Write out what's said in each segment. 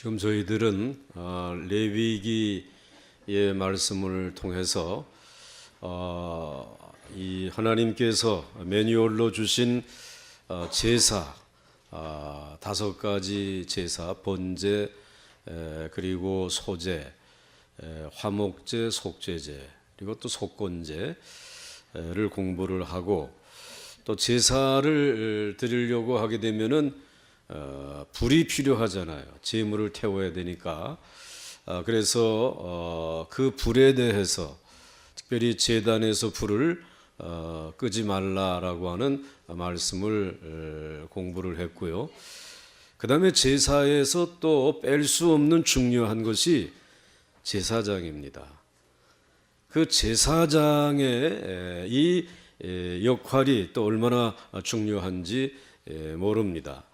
지금 저희들은 레위기의 말씀을 통해서 이 하나님께서 매뉴얼로 주신 제사 5가지 제사, 번제, 그리고 소제, 화목제, 속죄제, 그리고 또 속건제를 공부를 하고, 또 제사를 드리려고 하게 되면은 불이 필요하잖아요. 제물을 태워야 되니까. 그래서 그 불에 대해서 특별히 제단에서 불을 끄지 말라라고 하는 말씀을 공부를 했고요. 그 다음에 제사에서 또 뺄 수 없는 중요한 것이 제사장입니다. 그 제사장의 이 역할이 또 얼마나 중요한지 모릅니다.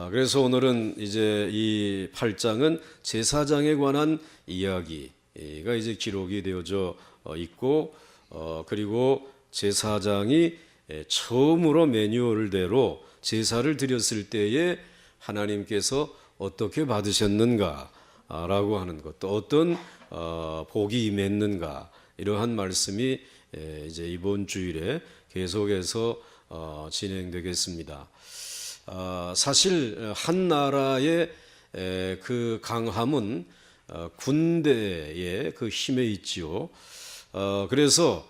그래서 오늘은 이제 이 8장은 제사장에 관한 이야기가 이제 기록이 되어져 있고, 그리고 제사장이 처음으로 매뉴얼대로 제사를 드렸을 때에 하나님께서 어떻게 받으셨는가라고 하는 것, 또 어떤 복이 임했는가, 이러한 말씀이 이제 이번 주일에 계속해서 진행되겠습니다. 사실 한 나라의 그 강함은 군대의 그 힘에 있지요. 그래서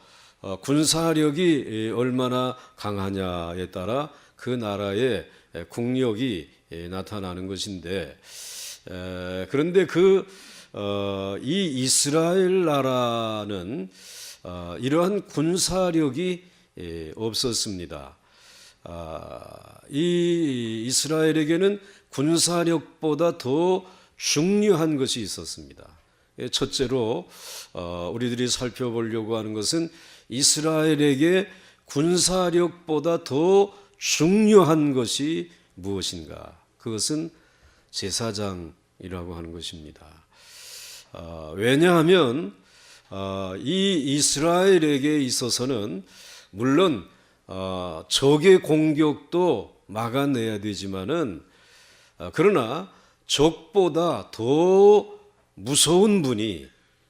군사력이 얼마나 강하냐에 따라 그 나라의 국력이 나타나는 것인데, 그런데 이 이스라엘 나라는 이러한 군사력이 없었습니다. 이 이스라엘에게는 군사력보다 더 중요한 것이 있었습니다. 첫째로 우리들이 살펴보려고 하는 것은 이스라엘에게 군사력보다 더 중요한 것이 무엇인가? 그것은 제사장이라고 하는 것입니다. 왜냐하면 이 이스라엘에게 있어서는 물론 적의 공격도 막아내야 되지만은, 그러나 적보다 더 무서운 분이,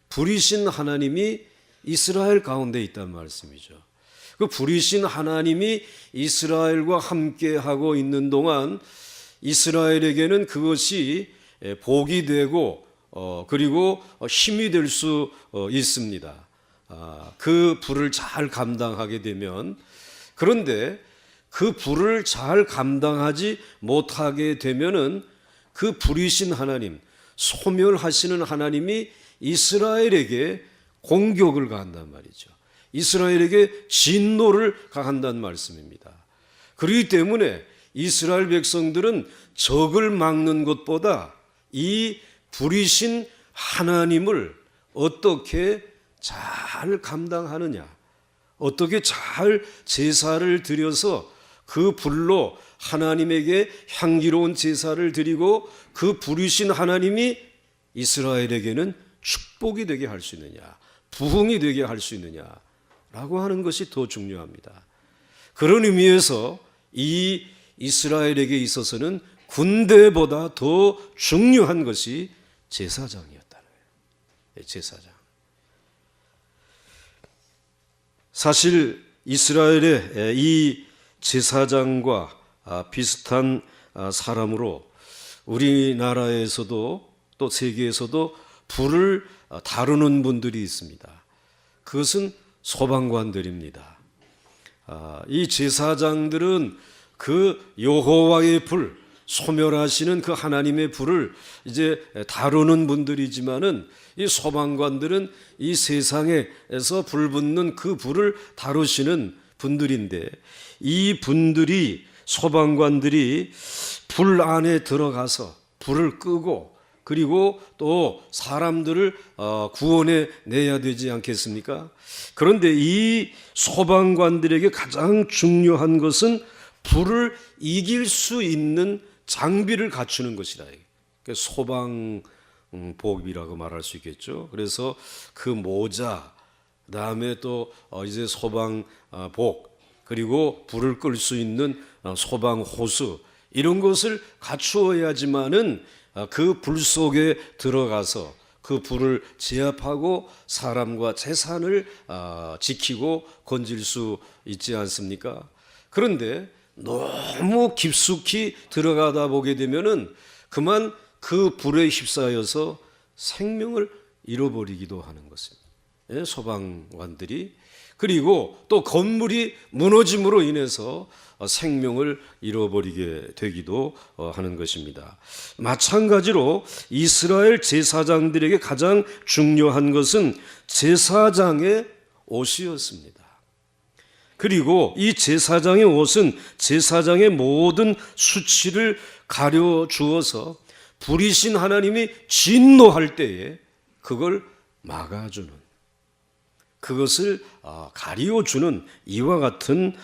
불이신 하나님이 이스라엘 가운데 있단 말씀이죠. 그 불이신 하나님이 이스라엘과 함께 하고 있는 동안 이스라엘에게는 그것이 복이 되고 그리고 힘이 될 수 있습니다. 그 불을 잘 감당하게 되면. 그런데 그 불을 잘 감당하지 못하게 되면은 그 불이신 하나님, 소멸하시는 하나님이 이스라엘에게 공격을 가한단 말이죠. 이스라엘에게 진노를 가한다는 말씀입니다. 그렇기 때문에 이스라엘 백성들은 적을 막는 것보다 이 불이신 하나님을 어떻게 잘 감당하느냐, 어떻게 잘 제사를 드려서 그 불로 하나님에게 향기로운 제사를 드리고 그 불이신 하나님이 이스라엘에게는 축복이 되게 할 수 있느냐, 부흥이 되게 할 수 있느냐라고 하는 것이 더 중요합니다. 그런 의미에서 이 이스라엘에게 있어서는 군대보다 더 중요한 것이 제사장이었다는 거예요. 제사장. 사실 이스라엘의 이 제사장과 비슷한 사람으로 우리나라에서도 또 세계에서도 불을 다루는 분들이 있습니다. 그것은 소방관들입니다. 이 제사장들은 그 여호와의 불, 소멸하시는 그 하나님의 불을 이제 다루는 분들이지만은, 이 소방관들은 이 세상에서 불 붙는 그 불을 다루시는 분들인데, 이 분들이, 소방관들이 불 안에 들어가서 불을 끄고 그리고 또 사람들을 구원해 내야 되지 않겠습니까? 그런데 이 소방관들에게 가장 중요한 것은 불을 이길 수 있는 장비를 갖추는 것이다. 소방복이라고 말할 수 있겠죠. 그래서 그 모자, 그다음에 또 이제 소방복, 그리고 불을 끌 수 있는 소방호수, 이런 것을 갖추어야지만은 그 불 속에 들어가서 그 불을 제압하고 사람과 재산을 지키고 건질 수 있지 않습니까? 그런데 너무 깊숙이 들어가다 보게 되면은 그만 그 불에 휩싸여서 생명을 잃어버리기도 하는 것입니다. 예, 소방관들이. 그리고 또 건물이 무너짐으로 인해서 생명을 잃어버리게 되기도 하는 것입니다. 마찬가지로 이스라엘 제사장들에게 가장 중요한 것은 제사장의 옷이었습니다. 그리고 이 제사장의 옷은 제사장의 모든 수치를 가려 주어서 불이신 하나님이 진노할 때에 그걸 막아주는, 그것을 가리워주는 이와 같은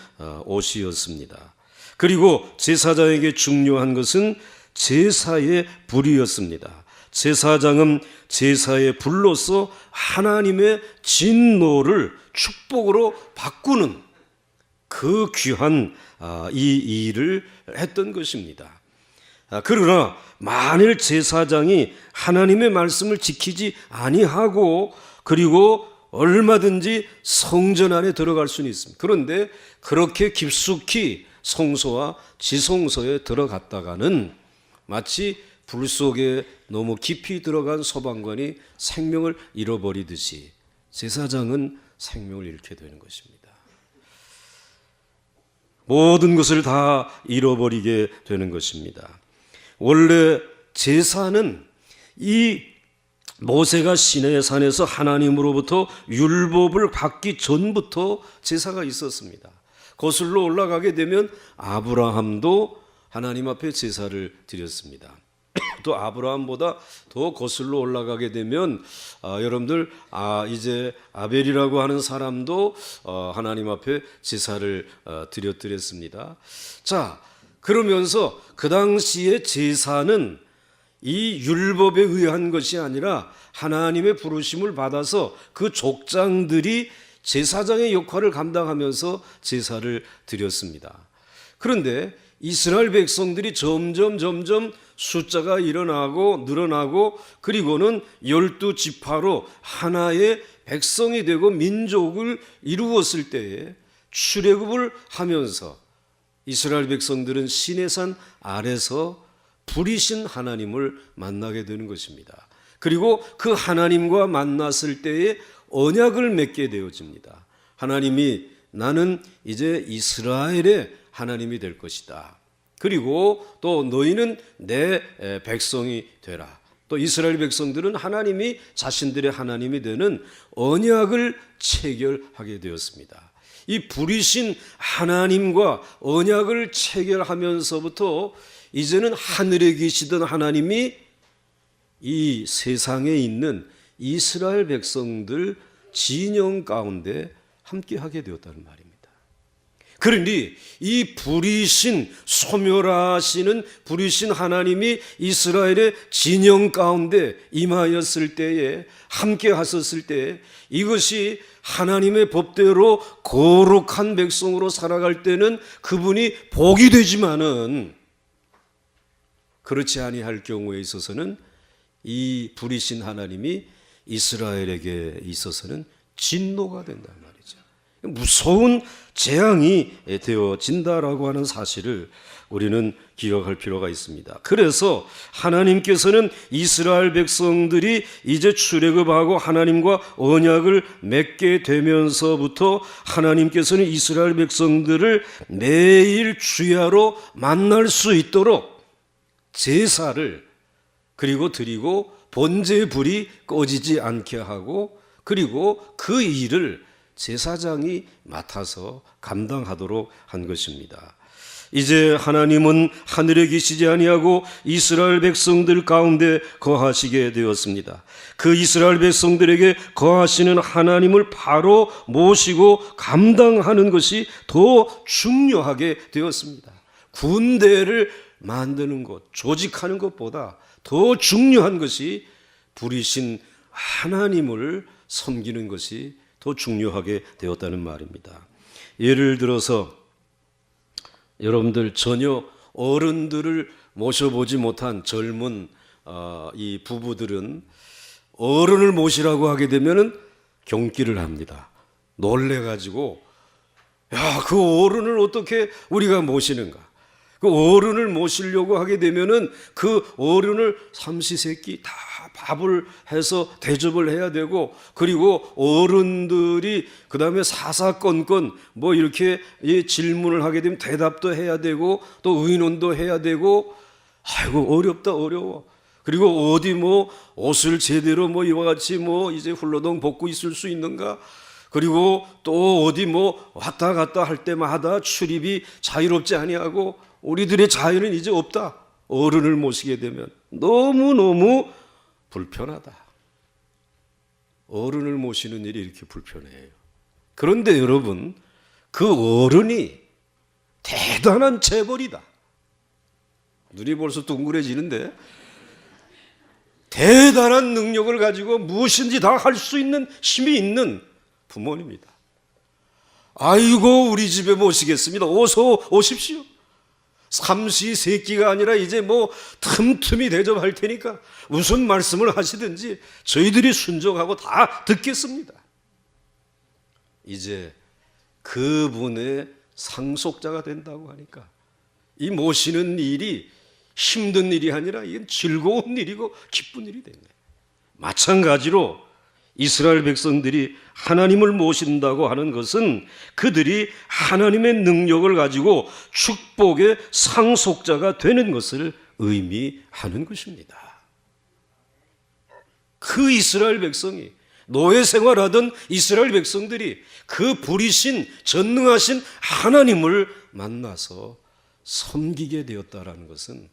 옷이었습니다. 그리고 제사장에게 중요한 것은 제사의 불이었습니다. 제사장은 제사의 불로서 하나님의 진노를 축복으로 바꾸는 그 귀한 이 일을 했던 것입니다. 그러나 만일 제사장이 하나님의 말씀을 지키지 아니하고 그리고 얼마든지 성전 안에 들어갈 수는 있습니다. 그런데 그렇게 깊숙이 성소와 지성소에 들어갔다가는 마치 불 속에 너무 깊이 들어간 소방관이 생명을 잃어버리듯이 제사장은 생명을 잃게 되는 것입니다. 모든 것을 다 잃어버리게 되는 것입니다. 원래 제사는 이 모세가 시내의 산에서 하나님으로부터 율법을 받기 전부터 제사가 있었습니다. 거슬러 올라가게 되면 아브라함도 하나님 앞에 제사를 드렸습니다. 또 아브라함보다 더 거슬러 올라가게 되면 여러분들 이제 아벨이라고 하는 사람도 하나님 앞에 제사를 드렸습니다. 자, 그러면서 그 당시에 제사는 이 율법에 의한 것이 아니라 하나님의 부르심을 받아서 그 족장들이 제사장의 역할을 감당하면서 제사를 드렸습니다. 그런데 이스라엘 백성들이 점점 숫자가 늘어나고 그리고는 12지파로 하나의 백성이 되고 민족을 이루었을 때에 출애굽을 하면서 이스라엘 백성들은 시내산 아래서 불이신 하나님을 만나게 되는 것입니다. 그리고 그 하나님과 만났을 때에 언약을 맺게 되어집니다. 하나님이 나는 이제 이스라엘의 하나님이 될 것이다. 그리고 또 너희는 내 백성이 되라. 또 이스라엘 백성들은 하나님이 자신들의 하나님이 되는 언약을 체결하게 되었습니다. 이 불이신 하나님과 언약을 체결하면서부터 이제는 하늘에 계시던 하나님이 이 세상에 있는 이스라엘 백성들 진영 가운데 함께하게 되었다는 말입니다. 그러니 이 불이신 소멸하시는 불이신 하나님이 이스라엘의 진영 가운데 임하였을 때에 함께 하셨을 때에 이것이 하나님의 법대로 거룩한 백성으로 살아갈 때는 그분이 복이 되지만은 그렇지 아니할 경우에 있어서는 이 불이신 하나님이 이스라엘에게 있어서는 진노가 된단 말이죠. 무서운 재앙이 되어진다라고 하는 사실을 우리는 기억할 필요가 있습니다. 그래서 하나님께서는 이스라엘 백성들이 이제 출애굽하고 하나님과 언약을 맺게 되면서부터 하나님께서는 이스라엘 백성들을 매일 주야로 만날 수 있도록 제사를 그리고 드리고 번제의 불이 꺼지지 않게 하고 그리고 그 일을 제사장이 맡아서 감당하도록 한 것입니다. 이제 하나님은 하늘에 계시지 아니하고 이스라엘 백성들 가운데 거하시게 되었습니다. 그 이스라엘 백성들에게 거하시는 하나님을 바로 모시고 감당하는 것이 더 중요하게 되었습니다. 군대를 만드는 것, 조직하는 것보다 더 중요한 것이 불이신 하나님을 섬기는 것이 더 중요하게 되었다는 말입니다. 예를 들어서 여러분들 전혀 어른들을 모셔보지 못한 젊은 이 부부들은 어른을 모시라고 하게 되면은 경기를 합니다. 놀래가지고 야, 그 어른을 어떻게 우리가 모시는가? 그 어른을 모시려고 하게 되면은 그 어른을 삼시세끼 다 밥을 해서 대접을 해야 되고, 그리고 어른들이 그 다음에 사사건건 뭐 이렇게 질문을 하게 되면 대답도 해야 되고 또 의논도 해야 되고, 아이고 어렵다 어려워. 그리고 어디 뭐 옷을 제대로 뭐 이와 같이 뭐 이제 훌러덩 벗고 있을 수 있는가? 그리고 또 어디 뭐 왔다 갔다 할 때마다 출입이 자유롭지 아니하고, 우리들의 자유는 이제 없다. 어른을 모시게 되면 너무너무 불편하다. 어른을 모시는 일이 이렇게 불편해요. 그런데 여러분, 그 어른이 대단한 재벌이다. 눈이 벌써 둥그레지는데, 대단한 능력을 가지고 무엇인지 다 할 수 있는 힘이 있는 부모입니다. 아이고 우리 집에 모시겠습니다. 어서 오십시오. 삼시세끼가 아니라 이제 뭐 틈틈이 대접할 테니까 무슨 말씀을 하시든지 저희들이 순종하고 다 듣겠습니다. 이제 그분의 상속자가 된다고 하니까 이 모시는 일이 힘든 일이 아니라 이건 즐거운 일이고 기쁜 일이 되네. 마찬가지로 이스라엘 백성들이 하나님을 모신다고 하는 것은 그들이 하나님의 능력을 가지고 축복의 상속자가 되는 것을 의미하는 것입니다. 그 이스라엘 백성이, 노예 생활하던 이스라엘 백성들이 그 불이신 전능하신 하나님을 만나서 섬기게 되었다라는 것은,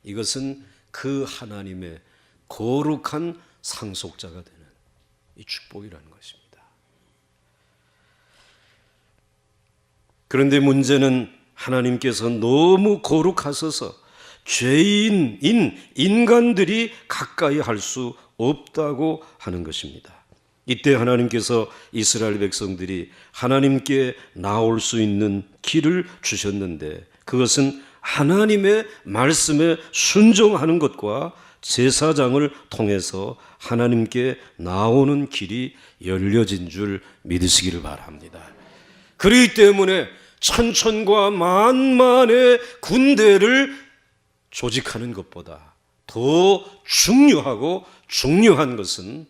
이것은 그 하나님의 거룩한 상속자가 되는 이 축복이라는 것입니다. 그런데 문제는 하나님께서 너무 거룩하셔서 죄인인 인간들이 가까이 할 수 없다고 하는 것입니다. 이때 하나님께서 이스라엘 백성들이 하나님께 나올 수 있는 길을 주셨는데, 그것은 하나님의 말씀에 순종하는 것과 제사장을 통해서 하나님께 나오는 길이 열려진 줄 믿으시기를 바랍니다. 그렇기 때문에 천천과 만만의 군대를 조직하는 것보다 더 중요하고 중요한 것은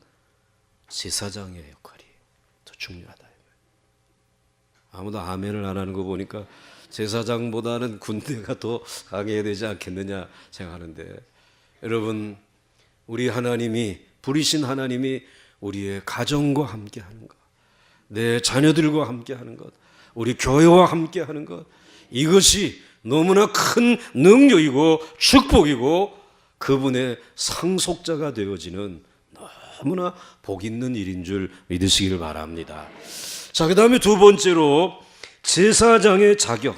제사장의 역할이 더 중요하다. 아무도 아멘을 안 하는 거 보니까 제사장보다는 군대가 더 강해야 되지 않겠느냐 생각하는데, 여러분, 우리 하나님이, 부리신 하나님이 우리의 가정과 함께 하는 것, 내 자녀들과 함께 하는 것, 우리 교회와 함께 하는 것, 이것이 너무나 큰 능력이고 축복이고 그분의 상속자가 되어지는 너무나 복 있는 일인 줄 믿으시기를 바랍니다. 자, 그 다음에 두 번째로 제사장의 자격.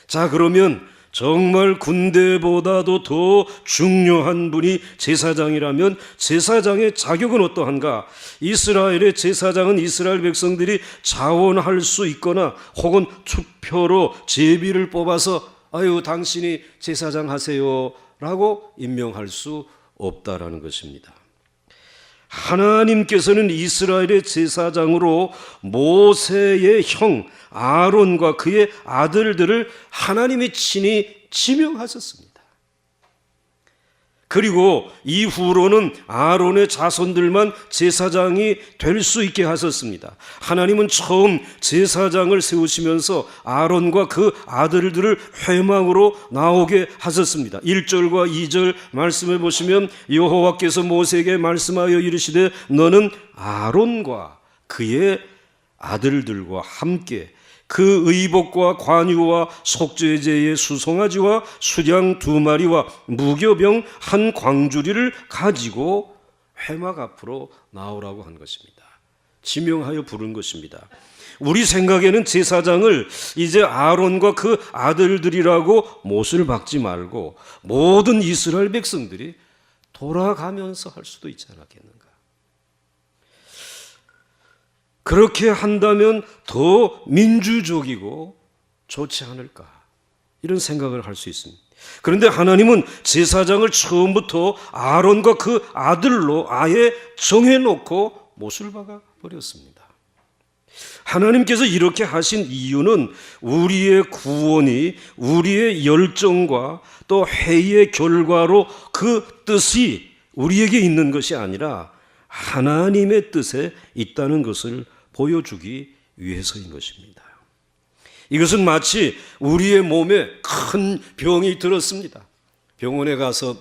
자, 그러면 정말 군대보다도 더 중요한 분이 제사장이라면 제사장의 자격은 어떠한가? 이스라엘의 제사장은 이스라엘 백성들이 자원할 수 있거나 혹은 투표로 제비를 뽑아서 아유 당신이 제사장 하세요 라고 임명할 수 없다라는 것입니다. 하나님께서는 이스라엘의 제사장으로 모세의 형 아론과 그의 아들들을 하나님이 친히 지명하셨습니다. 그리고 이후로는 아론의 자손들만 제사장이 될 수 있게 하셨습니다. 하나님은 처음 제사장을 세우시면서 아론과 그 아들들을 회막으로 나오게 하셨습니다. 1절과 2절 말씀해 보시면 여호와께서 모세에게 말씀하여 이르시되 너는 아론과 그의 아들들과 함께 그 의복과 관유와 속죄제의 수송아지와 수양 2마리와 무교병 1광주리를 가지고 회막 앞으로 나오라고 한 것입니다. 지명하여 부른 것입니다. 우리 생각에는 제사장을 이제 아론과 그 아들들이라고 못을 박지 말고 모든 이스라엘 백성들이 돌아가면서 할 수도 있지 않았겠는가? 그렇게 한다면 더 민주적이고 좋지 않을까, 이런 생각을 할 수 있습니다. 그런데 하나님은 제사장을 처음부터 아론과 그 아들로 아예 정해놓고 못을 박아 버렸습니다. 하나님께서 이렇게 하신 이유는 우리의 구원이 우리의 열정과 또 회의의 결과로 그 뜻이 우리에게 있는 것이 아니라 하나님의 뜻에 있다는 것을 보여주기 위해서인 것입니다. 이것은 마치 우리의 몸에 큰 병이 들었습니다. 병원에 가서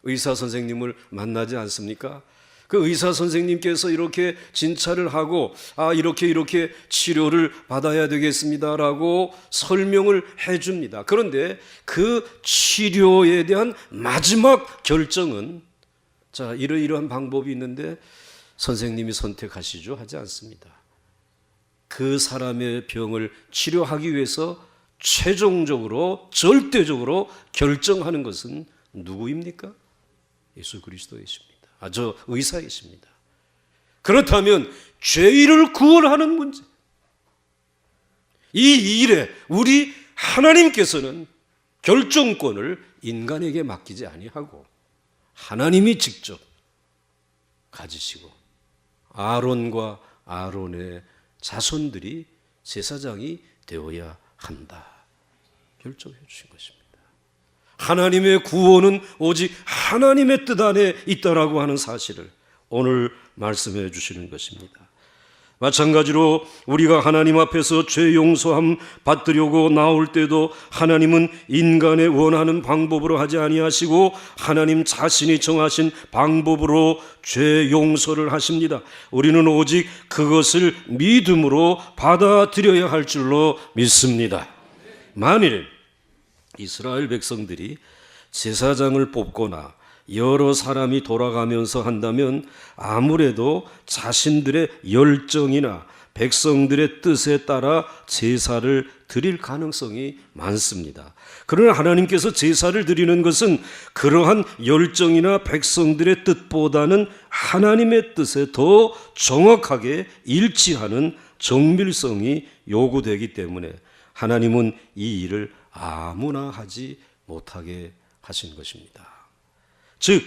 의사 선생님을 만나지 않습니까? 그 의사 선생님께서 이렇게 진찰을 하고 이렇게 치료를 받아야 되겠습니다라고 설명을 해줍니다. 그런데 그 치료에 대한 마지막 결정은 이러이러한 방법이 있는데 선생님이 선택하시죠 하지 않습니다. 그 사람의 병을 치료하기 위해서 최종적으로 절대적으로 결정하는 것은 누구입니까? 예수 그리스도이십니다. 저 의사이십니다. 그렇다면 죄인을 구원하는 문제, 이 일에 우리 하나님께서는 결정권을 인간에게 맡기지 아니하고 하나님이 직접 가지시고 아론과 아론의 자손들이 제사장이 되어야 한다 결정해 주신 것입니다. 하나님의 구원은 오직 하나님의 뜻 안에 있다라고 하는 사실을 오늘 말씀해 주시는 것입니다. 마찬가지로 우리가 하나님 앞에서 죄 용서함 받으려고 나올 때도 하나님은 인간의 원하는 방법으로 하지 아니하시고 하나님 자신이 정하신 방법으로 죄 용서를 하십니다. 우리는 오직 그것을 믿음으로 받아들여야 할 줄로 믿습니다. 만일 이스라엘 백성들이 제사장을 뽑거나 여러 사람이 돌아가면서 한다면 아무래도 자신들의 열정이나 백성들의 뜻에 따라 제사를 드릴 가능성이 많습니다. 그러나 하나님께서 제사를 드리는 것은 그러한 열정이나 백성들의 뜻보다는 하나님의 뜻에 더 정확하게 일치하는 정밀성이 요구되기 때문에 하나님은 이 일을 아무나 하지 못하게 하신 것입니다. 즉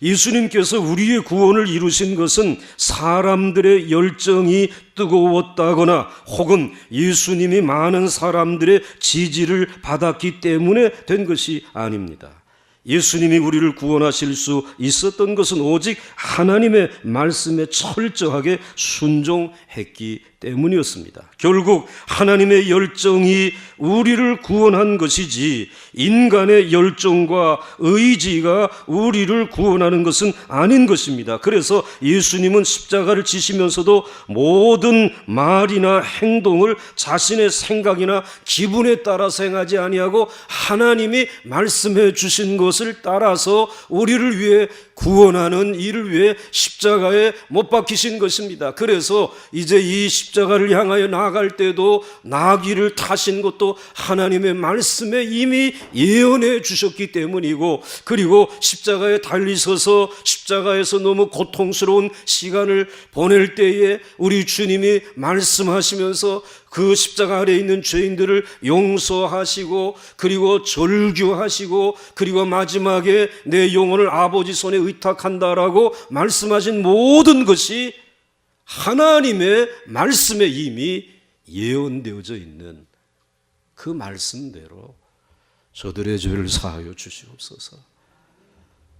예수님께서 우리의 구원을 이루신 것은 사람들의 열정이 뜨거웠다거나 혹은 예수님이 많은 사람들의 지지를 받았기 때문에 된 것이 아닙니다. 예수님이 우리를 구원하실 수 있었던 것은 오직 하나님의 말씀에 철저하게 순종했기 때문이었습니다. 결국 하나님의 열정이 우리를 구원한 것이지 인간의 열정과 의지가 우리를 구원하는 것은 아닌 것입니다. 그래서 예수님은 십자가를 지시면서도 모든 말이나 행동을 자신의 생각이나 기분에 따라서 행하지 아니하고 하나님이 말씀해 주신 것을 따라서 우리를 위해 구원하는 일을 위해 십자가에 못 박히신 것입니다. 그래서 이제 이 십자가를 향하여 나아갈 때도 나귀를 타신 것도 하나님의 말씀에 이미 예언해 주셨기 때문이고, 그리고 십자가에 달리셔서 십자가에서 너무 고통스러운 시간을 보낼 때에 우리 주님이 말씀하시면서 그 십자가 아래에 있는 죄인들을 용서하시고 그리고 절규하시고 그리고 마지막에 내 영혼을 아버지 손에 의탁한다라고 말씀하신 모든 것이 하나님의 말씀에 이미 예언되어져 있는 그 말씀대로 저들의 죄를 사하여 주시옵소서.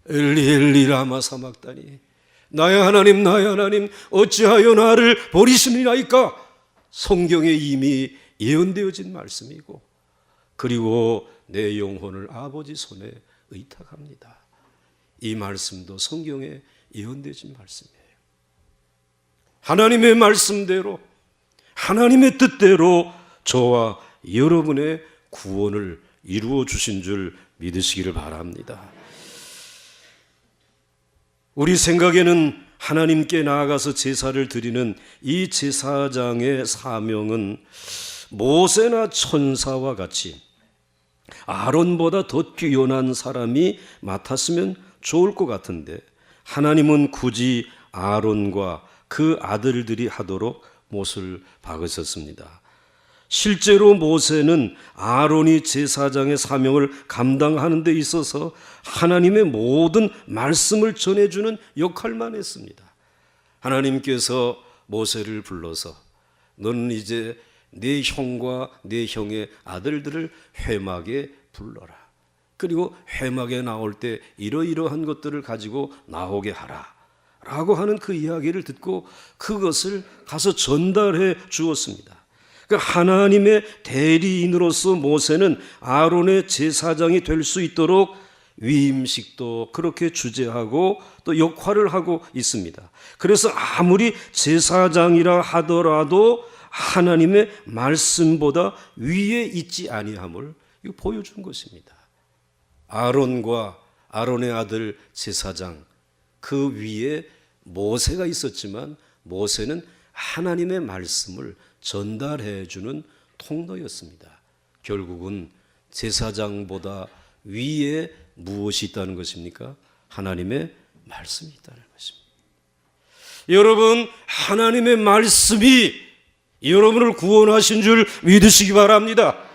엘리 엘리 라마 사막다니, 나의 하나님 나의 하나님 어찌하여 나를 버리시니라이까. 성경에 이미 예언되어진 말씀이고, 그리고 내 영혼을 아버지 손에 의탁합니다. 이 말씀도 성경에 예언되어진 말씀이에요. 하나님의 말씀대로 하나님의 뜻대로 저와 여러분의 구원을 이루어 주신 줄 믿으시기를 바랍니다. 우리 생각에는 하나님께 나아가서 제사를 드리는 이 제사장의 사명은 모세나 천사와 같이 아론보다 더 뛰어난 사람이 맡았으면 좋을 것 같은데, 하나님은 굳이 아론과 그 아들들이 하도록 못을 박으셨습니다. 실제로 모세는 아론이 제사장의 사명을 감당하는 데 있어서 하나님의 모든 말씀을 전해주는 역할만 했습니다. 하나님께서 모세를 불러서 너는 이제 네 형과 네 형의 아들들을 회막에 불러라. 그리고 회막에 나올 때 이러이러한 것들을 가지고 나오게 하라 라고 하는 그 이야기를 듣고 그것을 가서 전달해 주었습니다. 하나님의 대리인으로서 모세는 아론의 제사장이 될 수 있도록 위임식도 그렇게 주재하고 또 역할을 하고 있습니다. 그래서 아무리 제사장이라 하더라도 하나님의 말씀보다 위에 있지 아니함을 보여준 것입니다. 아론과 아론의 아들 제사장 그 위에 모세가 있었지만 모세는 하나님의 말씀을 전달해 주는 통로였습니다. 결국은 제사장보다 위에 무엇이 있다는 것입니까? 하나님의 말씀이 있다는 것입니다. 여러분, 하나님의 말씀이 여러분을 구원하신 줄 믿으시기 바랍니다.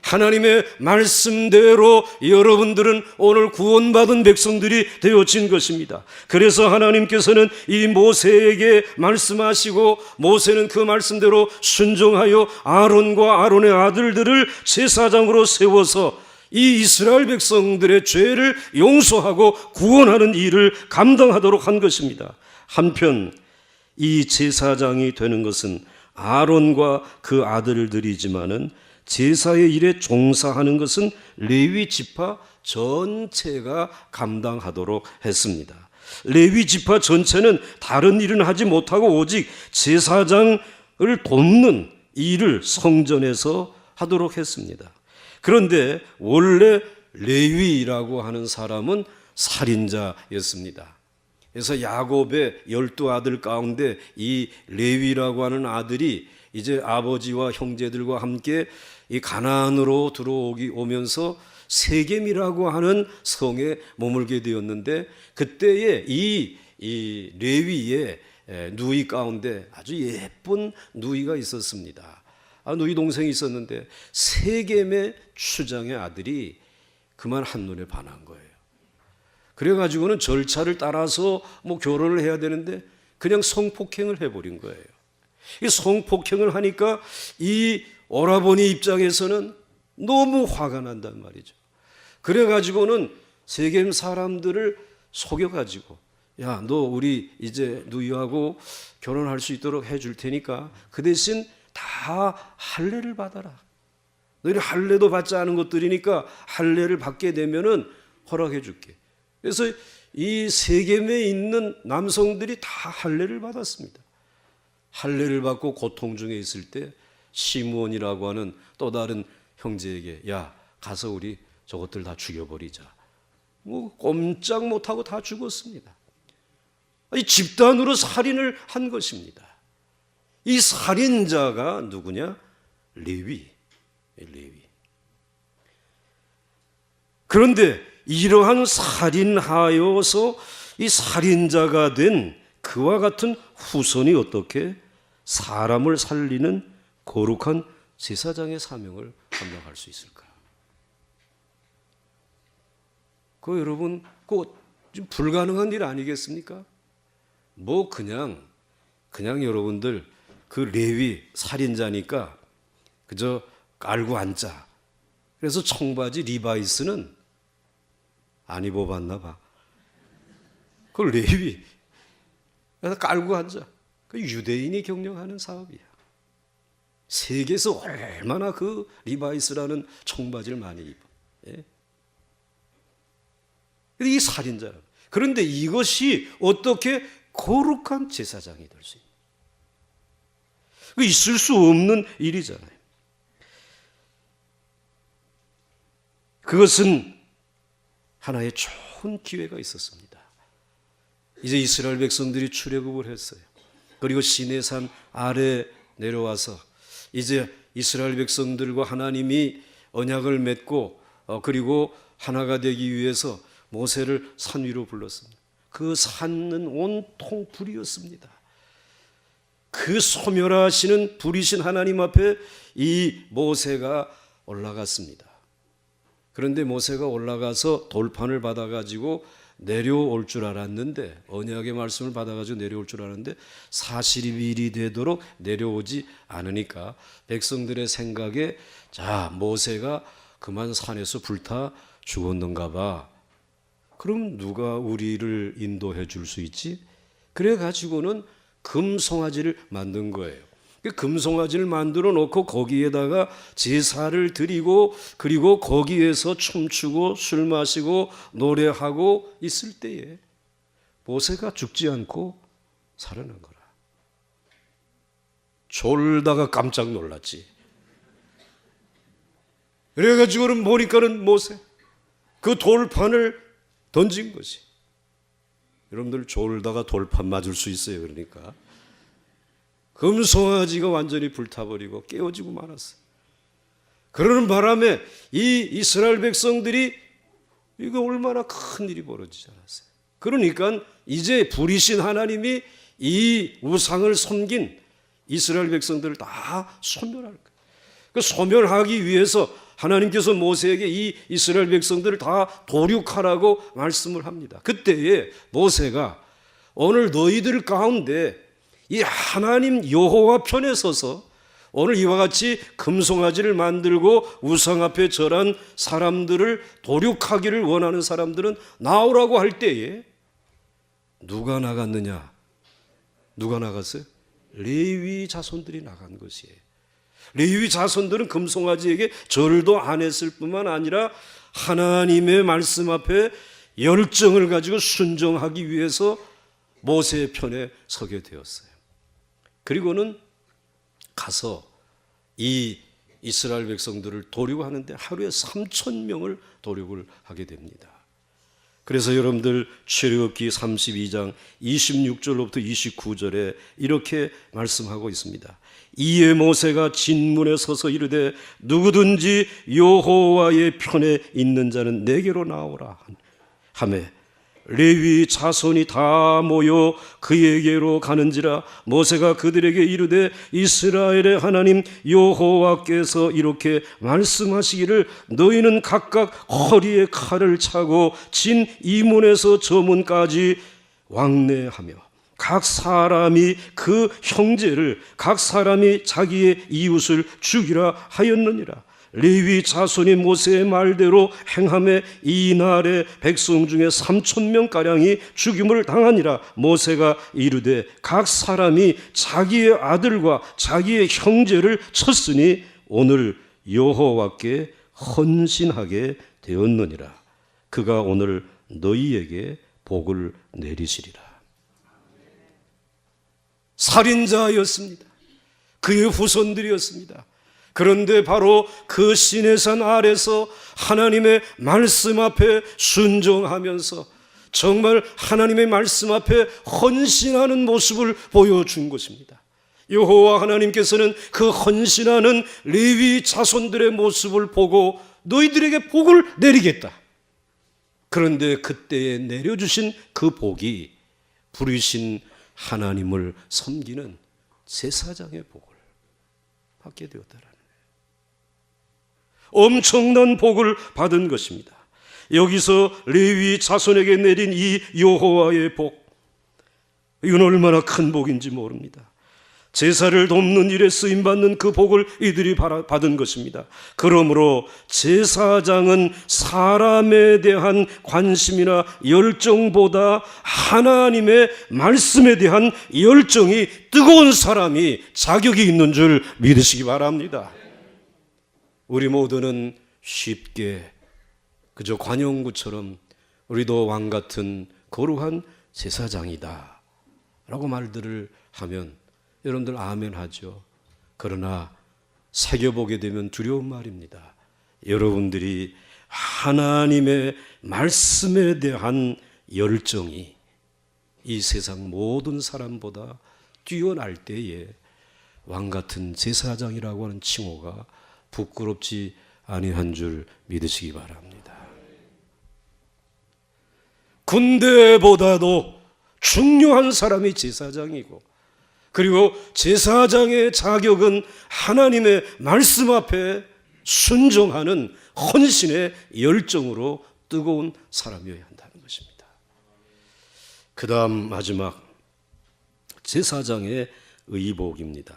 하나님의 말씀대로 여러분들은 오늘 구원받은 백성들이 되어진 것입니다. 그래서 하나님께서는 이 모세에게 말씀하시고 모세는 그 말씀대로 순종하여 아론과 아론의 아들들을 제사장으로 세워서 이 이스라엘 백성들의 죄를 용서하고 구원하는 일을 감당하도록 한 것입니다. 한편 이 제사장이 되는 것은 아론과 그 아들들이지만은 제사의 일에 종사하는 것은 레위 지파 전체가 감당하도록 했습니다. 레위 지파 전체는 다른 일은 하지 못하고 오직 제사장을 돕는 일을 성전에서 하도록 했습니다. 그런데 원래 레위라고 하는 사람은 살인자였습니다. 그래서 야곱의 12아들 가운데 이 레위라고 하는 아들이 이제 아버지와 형제들과 함께 이 가나안으로 오면서 세겜이라고 하는 성에 머물게 되었는데 그때에 이 레위의 누이 가운데 아주 예쁜 누이가 있었습니다. 누이 동생이 있었는데 세겜의 추장의 아들이 그만 한눈에 반한 거예요. 그래가지고는 절차를 따라서 결혼을 해야 되는데 그냥 성폭행을 해버린 거예요. 이 성폭행을 하니까 이 오라버니 입장에서는 너무 화가 난단 말이죠. 그래가지고는 세겜 사람들을 속여가지고 야, 너 우리 이제 누이하고 결혼할 수 있도록 해줄 테니까 그 대신 다 할례를 받아라. 너희 할례도 받지 않은 것들이니까 할례를 받게 되면은 허락해 줄게. 그래서 이 세겜에 있는 남성들이 다 할례를 받았습니다. 할례를 받고 고통 중에 있을 때 시므온이라고 하는 또 다른 형제에게 야, 가서 우리 저것들 다 죽여버리자. 꼼짝 못하고 다 죽었습니다. 이 집단으로 살인을 한 것입니다. 이 살인자가 누구냐? 레위. 그런데 이러한 살인하여서 이 살인자가 된 그와 같은 후손이 어떻게 사람을 살리는 거룩한 제사장의 사명을 감당할 수 있을까? 그 여러분, 좀 불가능한 일 아니겠습니까? 그냥 여러분들 그 레위 살인자니까 그저 깔고 앉자. 그래서 청바지 리바이스는 안 입어봤나 봐. 그 레위 그래서 깔고 앉아. 그 유대인이 경영하는 사업이야. 세계에서 얼마나 그 리바이스라는 청바지를 많이 입어. 예? 이 살인자. 그런데 이것이 어떻게 거룩한 제사장이 될 수 있는? 있을 수 없는 일이잖아요. 그것은 하나의 좋은 기회가 있었습니다. 이제 이스라엘 백성들이 출애굽을 했어요. 그리고 시내산 아래 내려와서 이제 이스라엘 백성들과 하나님이 언약을 맺고 그리고 하나가 되기 위해서 모세를 산 위로 불렀습니다. 그 산은 온통 불이었습니다. 그 소멸하시는 불이신 하나님 앞에 이 모세가 올라갔습니다. 그런데 모세가 올라가서 돌판을 받아가지고 내려올 줄 알았는데, 언약의 말씀을 받아가지고 내려올 줄 알았는데 40일이 되도록 내려오지 않으니까 백성들의 생각에, 자, 모세가 그만 산에서 불타 죽었는가 봐. 그럼 누가 우리를 인도해 줄 수 있지? 그래 가지고는 금송아지를 만든 거예요. 금송아지를 만들어 놓고 거기에다가 제사를 드리고, 그리고 거기에서 춤추고 술 마시고 노래하고 있을 때에 모세가 죽지 않고 살아난 거라. 졸다가 깜짝 놀랐지. 그래가지고는 보니까는 모세 그 돌판을 던진 거지. 여러분들 졸다가 돌판 맞을 수 있어요. 그러니까 금송아지가 완전히 불타버리고 깨어지고 말았어요. 그러는 바람에 이 이스라엘 백성들이 이거 얼마나 큰 일이 벌어지지 않았어요. 그러니까 이제 불이신 하나님이 이 우상을 섬긴 이스라엘 백성들을 다 소멸할 거예요. 그 소멸하기 위해서 하나님께서 모세에게 이 이스라엘 백성들을 다 도륙하라고 말씀을 합니다. 그때에 모세가 오늘 너희들 가운데 이 하나님 여호와 편에 서서 오늘 이와 같이 금송아지를 만들고 우상 앞에 절한 사람들을 도륙하기를 원하는 사람들은 나오라고 할 때에 누가 나갔느냐? 누가 나갔어요? 레위 자손들이 나간 것이에요. 레위 자손들은 금송아지에게 절도 안 했을 뿐만 아니라 하나님의 말씀 앞에 열정을 가지고 순종하기 위해서 모세의 편에 서게 되었어요. 그리고는 가서 이 이스라엘 백성들을 도륙하는데 하루에 3,000명을 도륙을 하게 됩니다. 그래서 여러분들 출애굽기 32장 26절로부터 29절에 이렇게 말씀하고 있습니다. 이에 모세가 진문에 서서 이르되 누구든지 여호와의 편에 있는 자는 내게로 나오라 하매 레위 자손이 다 모여 그에게로 가는지라. 모세가 그들에게 이르되 이스라엘의 하나님 여호와께서 이렇게 말씀하시기를 너희는 각각 허리에 칼을 차고 진 이문에서 저 문까지 왕래하며 각 사람이 그 형제를, 각 사람이 자기의 이웃을 죽이라 하였느니라. 레위 자손이 모세의 말대로 행함에 이날에 백성 중에 3,000명가량이 죽임을 당하니라. 모세가 이르되 각 사람이 자기의 아들과 자기의 형제를 쳤으니 오늘 여호와께 헌신하게 되었느니라. 그가 오늘 너희에게 복을 내리시리라. 살인자였습니다. 그의 후손들이었습니다. 그런데 바로 그 시내산 아래서 하나님의 말씀 앞에 순종하면서 정말 하나님의 말씀 앞에 헌신하는 모습을 보여준 것입니다. 여호와 하나님께서는 그 헌신하는 레위 자손들의 모습을 보고 너희들에게 복을 내리겠다. 그런데 그때에 내려주신 그 복이 부르신 하나님을 섬기는 제사장의 복을 받게 되었다라는 거예요. 엄청난 복을 받은 것입니다. 여기서 레위 자손에게 내린 이 여호와의 복, 이건 얼마나 큰 복인지 모릅니다. 제사를 돕는 일에 쓰임받는 그 복을 이들이 받은 것입니다. 그러므로 제사장은 사람에 대한 관심이나 열정보다 하나님의 말씀에 대한 열정이 뜨거운 사람이 자격이 있는 줄 믿으시기 바랍니다. 우리 모두는 쉽게 그저 관용구처럼 우리도 왕같은 거룩한 제사장이다 라고 말들을 하면 여러분들 아멘 하죠. 그러나 새겨보게 되면 두려운 말입니다. 여러분들이 하나님의 말씀에 대한 열정이 이 세상 모든 사람보다 뛰어날 때에 왕같은 제사장이라고 하는 칭호가 부끄럽지 아니한 줄 믿으시기 바랍니다. 군대보다도 중요한 사람이 제사장이고 그리고 제사장의 자격은 하나님의 말씀 앞에 순종하는 헌신의 열정으로 뜨거운 사람이어야 한다는 것입니다. 그 다음 마지막 제사장의 의복입니다.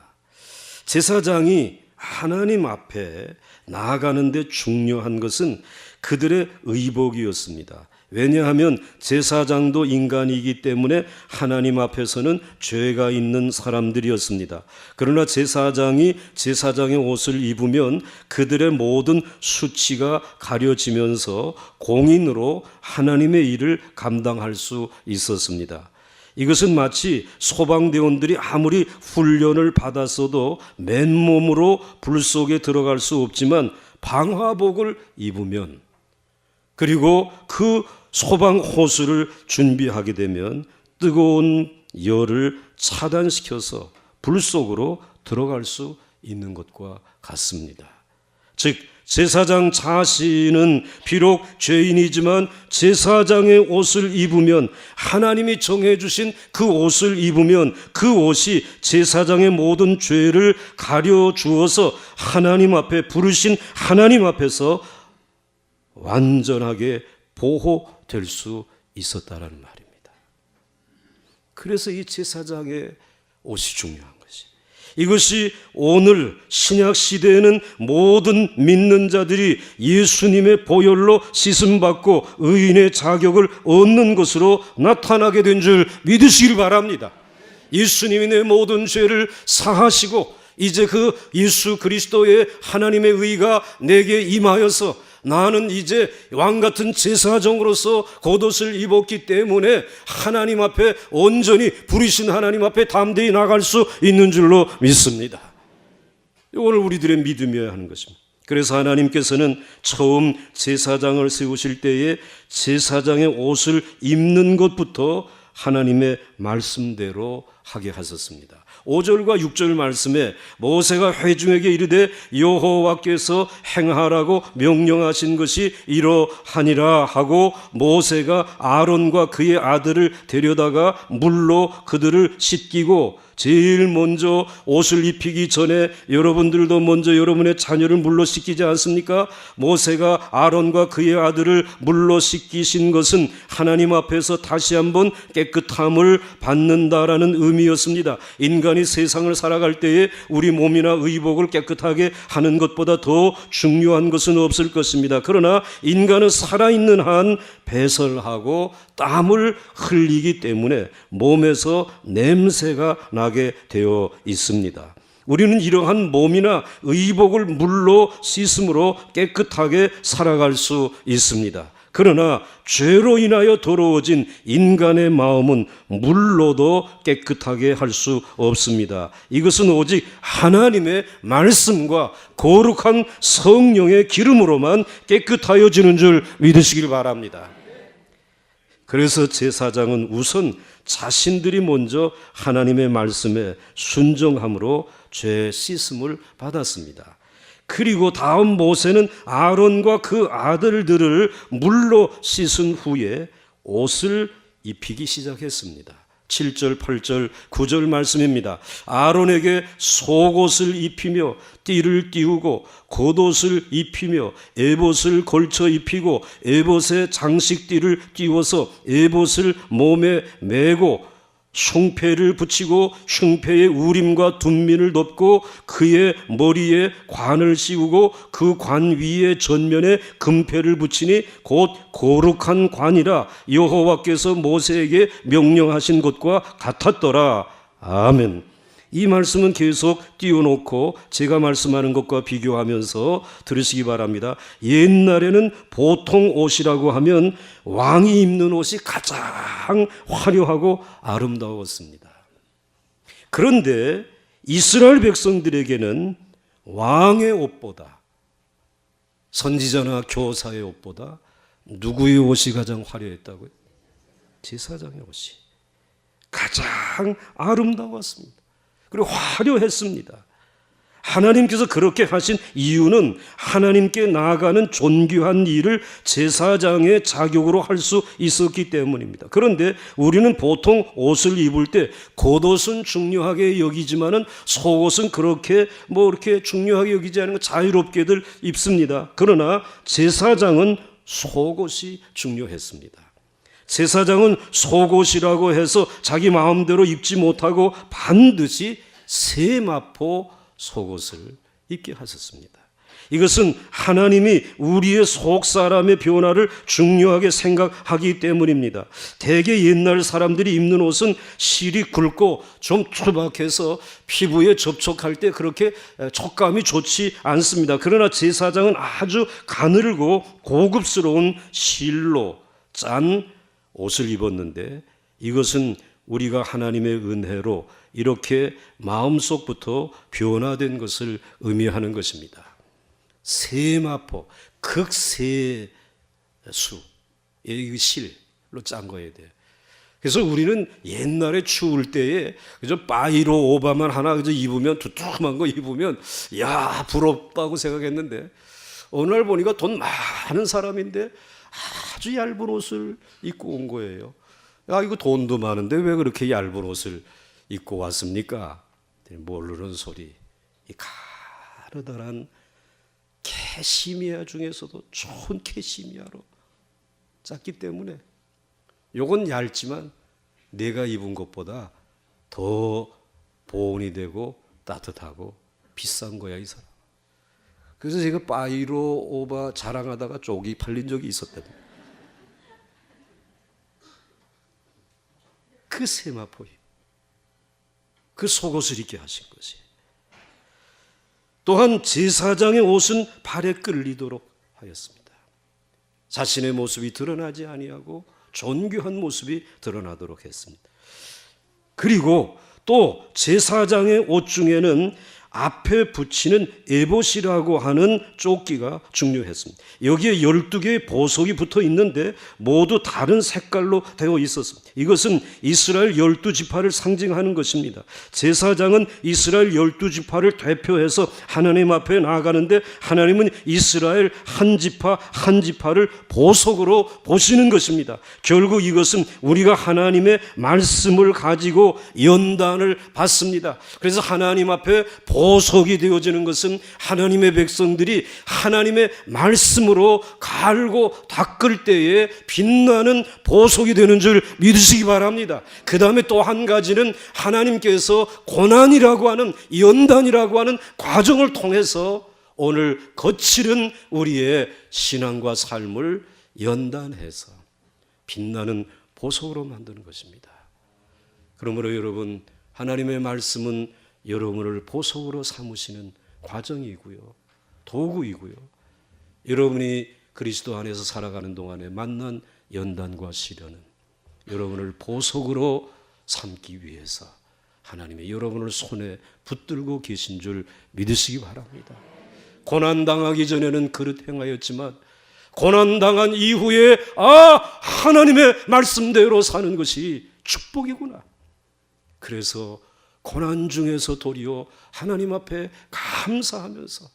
제사장이 하나님 앞에 나아가는 데 중요한 것은 그들의 의복이었습니다. 왜냐하면 제사장도 인간이기 때문에 하나님 앞에서는 죄가 있는 사람들이었습니다. 그러나 제사장이 제사장의 옷을 입으면 그들의 모든 수치가 가려지면서 공인으로 하나님의 일을 감당할 수 있었습니다. 이것은 마치 소방대원들이 아무리 훈련을 받았어도 맨몸으로 불 속에 들어갈 수 없지만 방화복을 입으면, 그리고 그 소방 호스를 준비하게 되면 뜨거운 열을 차단시켜서 불 속으로 들어갈 수 있는 것과 같습니다. 즉 제사장 자신은 비록 죄인이지만 제사장의 옷을 입으면, 하나님이 정해주신 그 옷을 입으면 그 옷이 제사장의 모든 죄를 가려주어서 하나님 앞에, 부르신 하나님 앞에서 완전하게 보호될 수 있었다라는 말입니다. 그래서 이 제사장의 옷이 중요한 것이, 이것이 오늘 신약 시대에는 모든 믿는 자들이 예수님의 보혈로 씻음받고 의인의 자격을 얻는 것으로 나타나게 된 줄 믿으시길 바랍니다. 예수님이 내 모든 죄를 사하시고 이제 그 예수 그리스도의 하나님의 의가 내게 임하여서 나는 이제 왕같은 제사장으로서 겉옷을 입었기 때문에 하나님 앞에 온전히, 부르신 하나님 앞에 담대히 나갈 수 있는 줄로 믿습니다. 이거를 우리들의 믿음이어야 하는 것입니다. 그래서 하나님께서는 처음 제사장을 세우실 때에 제사장의 옷을 입는 것부터 하나님의 말씀대로 하게 하셨습니다. 5절과 6절 말씀에 모세가 회중에게 이르되 여호와께서 행하라고 명령하신 것이 이러하니라 하고, 모세가 아론과 그의 아들을 데려다가 물로 그들을 씻기고, 제일 먼저 옷을 입히기 전에 여러분들도 먼저 여러분의 자녀를 물로 씻기지 않습니까? 모세가 아론과 그의 아들을 물로 씻기신 것은 하나님 앞에서 다시 한번 깨끗함을 받는다라는 의미였습니다. 인간이 세상을 살아갈 때에 우리 몸이나 의복을 깨끗하게 하는 것보다 더 중요한 것은 없을 것입니다. 그러나 인간은 살아있는 한 배설하고 땀을 흘리기 때문에 몸에서 냄새가 나게 되어 있습니다. 우리는 이러한 몸이나 의복을 물로 씻음으로 깨끗하게 살아갈 수 있습니다. 그러나 죄로 인하여 더러워진 인간의 마음은 물로도 깨끗하게 할 수 없습니다. 이것은 오직 하나님의 말씀과 거룩한 성령의 기름으로만 깨끗하여지는 줄 믿으시길 바랍니다. 그래서 제사장은 우선 자신들이 먼저 하나님의 말씀에 순종함으로 죄 씻음을 받았습니다. 그리고 다음 모세는 아론과 그 아들들을 물로 씻은 후에 옷을 입히기 시작했습니다. 7절, 8절, 9절 말씀입니다. 아론에게 속옷을 입히며 띠를 띄우고 겉옷을 입히며 에봇을 걸쳐 입히고 에봇에 장식띠를 띄워서 에봇을 몸에 메고 흉패를 붙이고 흉패에 우림과 둠민을 덮고 그의 머리에 관을 씌우고 그 관 위에 전면에 금패를 붙이니 곧 거룩한 관이라 여호와께서 모세에게 명령하신 것과 같았더라. 아멘. 이 말씀은 계속 띄워놓고 제가 말씀하는 것과 비교하면서 들으시기 바랍니다. 옛날에는 보통 옷이라고 하면 왕이 입는 옷이 가장 화려하고 아름다웠습니다. 그런데 이스라엘 백성들에게는 왕의 옷보다, 선지자나 교사의 옷보다 누구의 옷이 가장 화려했다고요? 제사장의 옷이 가장 아름다웠습니다. 그리고 화려했습니다. 하나님께서 그렇게 하신 이유는 하나님께 나아가는 존귀한 일을 제사장의 자격으로 할 수 있었기 때문입니다. 그런데 우리는 보통 옷을 입을 때 겉옷은 중요하게 여기지만은 속옷은 그렇게 이렇게 중요하게 여기지 않은 거 자유롭게들 입습니다. 그러나 제사장은 속옷이 중요했습니다. 제사장은 속옷이라고 해서 자기 마음대로 입지 못하고 반드시 세마포 속옷을 입게 하셨습니다. 이것은 하나님이 우리의 속 사람의 변화를 중요하게 생각하기 때문입니다. 대개 옛날 사람들이 입는 옷은 실이 굵고 좀 투박해서 피부에 접촉할 때 그렇게 촉감이 좋지 않습니다. 그러나 제사장은 아주 가늘고 고급스러운 실로 짠 옷을 입었는데, 이것은 우리가 하나님의 은혜로 이렇게 마음속부터 변화된 것을 의미하는 것입니다. 세마포, 극세수, 실로 짠 거에 대해. 그래서 우리는 옛날에 추울 때에 그저 바이로 오바만 하나 그저 입으면, 두툼한 거 입으면 야 부럽다고 생각했는데, 어느 날 보니까 돈 많은 사람인데 아주 얇은 옷을 입고 온 거예요. 야, 이거 돈도 많은데 왜 그렇게 얇은 옷을 입고 왔습니까? 모르는 소리. 이 가느다란 캐시미아 중에서도 좋은 캐시미아로 짰기 때문에, 요건 얇지만 내가 입은 것보다 더 보온이 되고 따뜻하고 비싼 거야, 이 사람. 그래서 제가 바이로 오바 자랑하다가 쪽이 팔린 적이 있었거든요. 그 세마포이, 그 속옷을 입게 하신 것이. 또한 제사장의 옷은 발에 끌리도록 하였습니다. 자신의 모습이 드러나지 아니하고 존귀한 모습이 드러나도록 했습니다. 그리고 또 제사장의 옷 중에는 앞에 붙이는 에봇이라고 하는 조끼가 중요했습니다. 여기에 12개의 보석이 붙어 있는데 모두 다른 색깔로 되어 있었습니다. 이것은 이스라엘 12지파를 상징하는 것입니다. 제사장은 이스라엘 12지파를 대표해서 하나님 앞에 나아가는데, 하나님은 이스라엘 한 지파 한 지파를 보석으로 보시는 것입니다. 결국 이것은 우리가 하나님의 말씀을 가지고 연단을 받습니다. 그래서 하나님 앞에 보석이 되어지는 것은 하나님의 백성들이 하나님의 말씀으로 갈고 닦을 때에 빛나는 보석이 되는 줄 믿으시기 바랍니다. 그 다음에 또 한 가지는 하나님께서 고난이라고 하는, 연단이라고 하는 과정을 통해서 오늘 거칠은 우리의 신앙과 삶을 연단해서 빛나는 보석으로 만드는 것입니다. 그러므로 여러분, 하나님의 말씀은 여러분을 보석으로 삼으시는 과정이고요, 도구이고요, 여러분이 그리스도 안에서 살아가는 동안에 만난 연단과 시련은 여러분을 보석으로 삼기 위해서 하나님이 여러분을 손에 붙들고 계신 줄 믿으시기 바랍니다. 고난당하기 전에는 그릇 행하였지만 고난당한 이후에 하나님의 말씀대로 사는 것이 축복이구나. 그래서 고난 중에서 도리어 하나님 앞에 감사하면서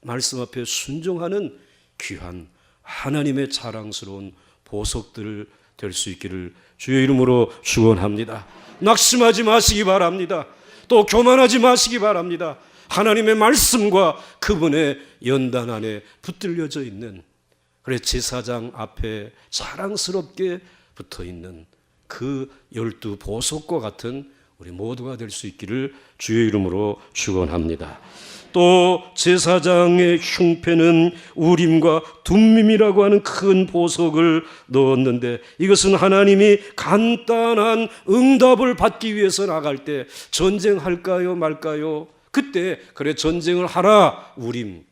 말씀 앞에 순종하는 귀한 하나님의 자랑스러운 보석들 될 수 있기를 주의 이름으로 축원합니다. 낙심하지 마시기 바랍니다. 또 교만하지 마시기 바랍니다. 하나님의 말씀과 그분의 연단 안에 붙들려져 있는, 그래 제사장 앞에 자랑스럽게 붙어있는 그 12보석과 같은 우리 모두가 될 수 있기를 주의 이름으로 축원합니다. 또 제사장의 흉패는 우림과 둠밈이라고 하는 큰 보석을 넣었는데, 이것은 하나님이 간단한 응답을 받기 위해서 나갈 때 전쟁할까요 말까요? 그때 그래 전쟁을 하라 우림,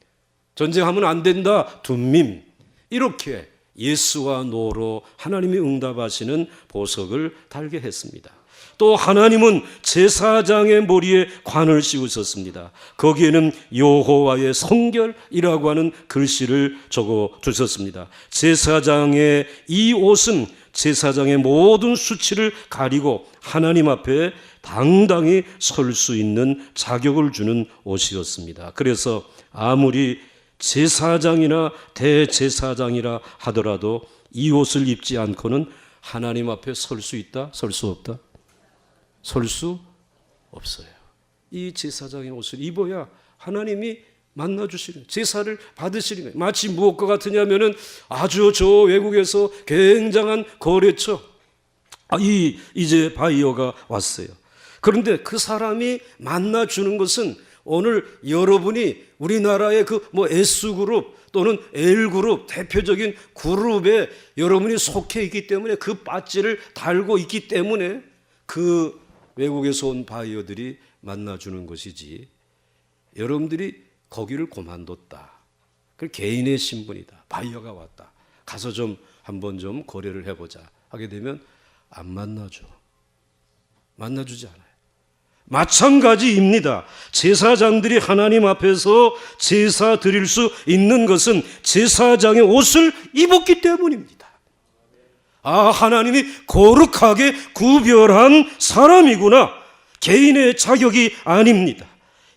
전쟁하면 안 된다 둠밈, 이렇게 예스와 노로 하나님이 응답하시는 보석을 달게 했습니다. 또 하나님은 제사장의 머리에 관을 씌우셨습니다. 거기에는 여호와의 성결이라고 하는 글씨를 적어 두셨습니다. 제사장의 이 옷은 제사장의 모든 수치를 가리고 하나님 앞에 당당히 설 수 있는 자격을 주는 옷이었습니다. 그래서 아무리 제사장이나 대제사장이라 하더라도 이 옷을 입지 않고는 하나님 앞에 설 수 있다? 설 수 없다? 설 수 없어요. 이 제사장의 옷을 입어야 하나님이 만나주시는, 제사를 받으시는 거예요. 마치 무엇과 같으냐면은 아주 저 외국에서 굉장한 거래처, 이제 바이어가 왔어요. 그런데 그 사람이 만나주는 것은 오늘 여러분이 우리나라의 S그룹 또는 L그룹 대표적인 그룹에 여러분이 속해 있기 때문에 그 배지를 달고 있기 때문에 그 외국에서 온 바이어들이 만나주는 것이지, 여러분들이 거기를 그만뒀다, 그 개인의 신분이다, 바이어가 왔다, 가서 좀 한번 좀 거래를 해보자 하게 되면 안 만나줘. 만나주지 않아요. 마찬가지입니다. 제사장들이 하나님 앞에서 제사 드릴 수 있는 것은 제사장의 옷을 입었기 때문입니다. 하나님이 거룩하게 구별한 사람이구나. 개인의 자격이 아닙니다.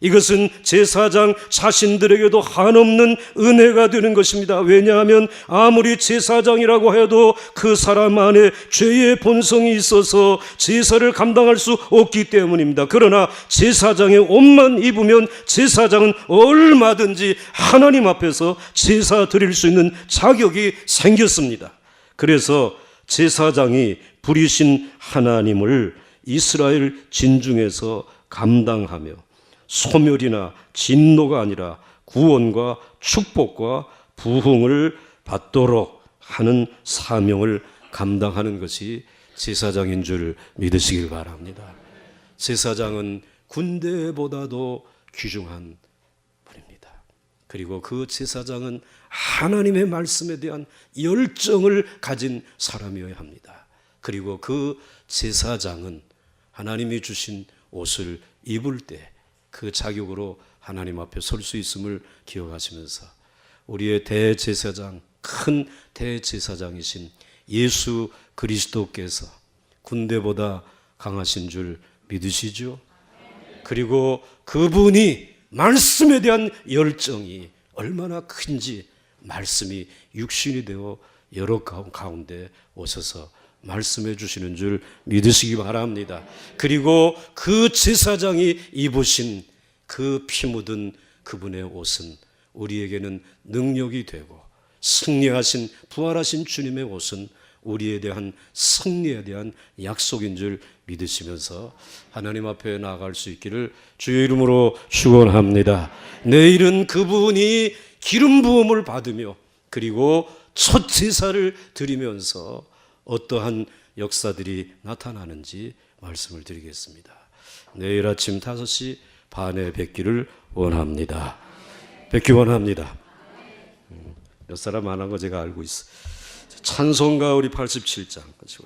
이것은 제사장 자신들에게도 한없는 은혜가 되는 것입니다. 왜냐하면 아무리 제사장이라고 해도 그 사람 안에 죄의 본성이 있어서 제사를 감당할 수 없기 때문입니다. 그러나 제사장의 옷만 입으면 제사장은 얼마든지 하나님 앞에서 제사 드릴 수 있는 자격이 생겼습니다. 그래서 제사장이 부리신 하나님을 이스라엘 진중에서 감당하며 소멸이나 진노가 아니라 구원과 축복과 부흥을 받도록 하는 사명을 감당하는 것이 제사장인 줄 믿으시길 바랍니다. 제사장은 군대보다도 귀중한 분입니다. 그리고 그 제사장은 하나님의 말씀에 대한 열정을 가진 사람이어야 합니다. 그리고 그 제사장은 하나님이 주신 옷을 입을 때 그 자격으로 하나님 앞에 설 수 있음을 기억하시면서 우리의 대제사장, 큰 대제사장이신 예수 그리스도께서 군대보다 강하신 줄 믿으시죠? 그리고 그분이 말씀에 대한 열정이 얼마나 큰지 말씀이 육신이 되어 여러 가운데 오셔서 말씀해 주시는 줄 믿으시기 바랍니다. 그리고 그 제사장이 입으신 그 피 묻은 그분의 옷은 우리에게는 능력이 되고, 승리하신 부활하신 주님의 옷은 우리에 대한 승리에 대한 약속인 줄 믿으시면서 하나님 앞에 나아갈 수 있기를 주의 이름으로 축원합니다. 내일은 그분이 기름 부음을 받으며 그리고 첫 제사를 드리면서 어떠한 역사들이 나타나는지 말씀을 드리겠습니다. 내일 아침 5시 반에 뵙기를 원합니다. 뵙기 원합니다. 몇 사람 안 한 거 제가 알고 있어요. 찬송가 우리 87장 같이